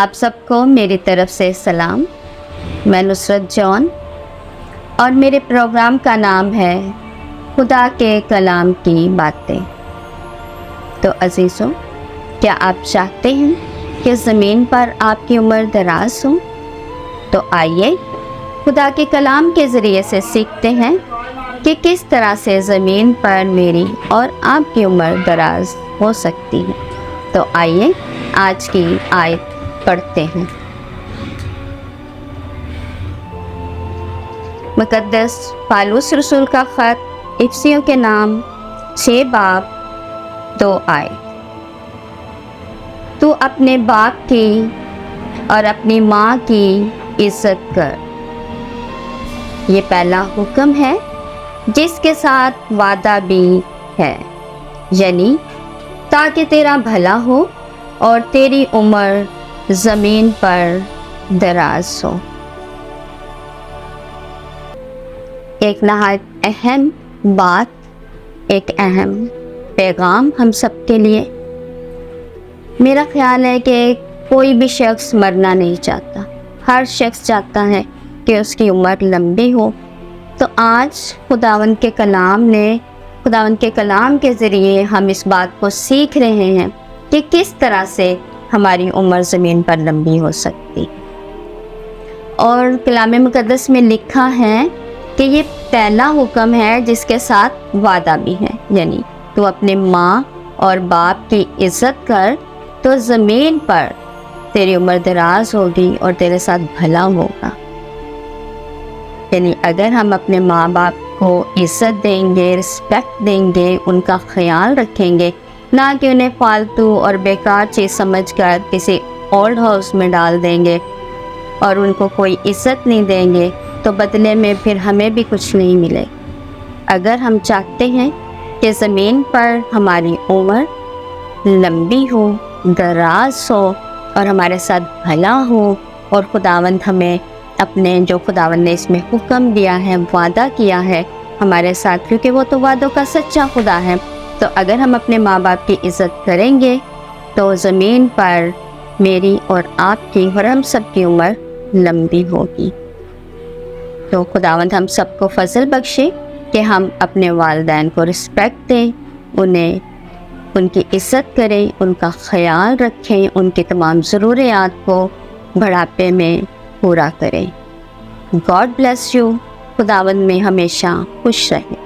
آپ سب کو میری طرف سے سلام. میں نصرت جون اور میرے پروگرام کا نام ہے خدا کے کلام کی باتیں. تو عزیزوں، کیا آپ چاہتے ہیں کہ زمین پر آپ کی عمر دراز ہو؟ تو آئیے خدا کے کلام کے ذریعے سے سیکھتے ہیں کہ کس طرح سے زمین پر میری اور آپ کی عمر دراز ہو سکتی ہے. تو آئیے آج کی آیت پڑھتے ہیں. مقدس پالوس رسول کا خط افسیوں کے نام 6 باب 2 آیت. تو اپنے باپ کی اور اپنی ماں کی عزت کر. یہ پہلا حکم ہے جس کے ساتھ وعدہ بھی ہے، یعنی تاکہ تیرا بھلا ہو اور تیری عمر زمین پر دراز ہو. ایک نہایت اہم بات، ایک اہم پیغام ہم سب کے لیے. میرا خیال ہے کہ کوئی بھی شخص مرنا نہیں چاہتا. ہر شخص چاہتا ہے کہ اس کی عمر لمبی ہو. تو آج خداوند کے کلام کے ذریعے ہم اس بات کو سیکھ رہے ہیں کہ کس طرح سے ہماری عمر زمین پر لمبی ہو سکتی. اور کلام مقدس میں لکھا ہے کہ یہ پہلا حکم ہے جس کے ساتھ وعدہ بھی ہے، یعنی تو اپنے ماں اور باپ کی عزت کر تو زمین پر تیری عمر دراز ہوگی اور تیرے ساتھ بھلا ہوگا. یعنی اگر ہم اپنے ماں باپ کو عزت دیں گے، رسپیکٹ دیں گے، ان کا خیال رکھیں گے، نہ کہ انہیں فالتو اور بیکار چیز سمجھ کر کسی اولڈ ہاؤس میں ڈال دیں گے اور ان کو کوئی عزت نہیں دیں گے، تو بدلے میں پھر ہمیں بھی کچھ نہیں ملے. اگر ہم چاہتے ہیں کہ زمین پر ہماری عمر لمبی ہو، دراز ہو اور ہمارے ساتھ بھلا ہو، اور خداوند ہمیں جو خداوند نے اس میں حکم دیا ہے، وعدہ کیا ہے ہمارے ساتھ، کیونکہ وہ تو وعدوں کا سچا خدا ہے. تو اگر ہم اپنے ماں باپ کی عزت کریں گے تو زمین پر میری اور آپ کی اور ہم سب کی عمر لمبی ہوگی. تو خداوند ہم سب کو فضل بخشے کہ ہم اپنے والدین کو رسپیکٹ دیں، ان کی عزت کریں، ان کا خیال رکھیں، ان کی تمام ضروریات کو بڑھاپے میں پورا کریں. God bless you. خداوند میں ہمیشہ خوش رہیں.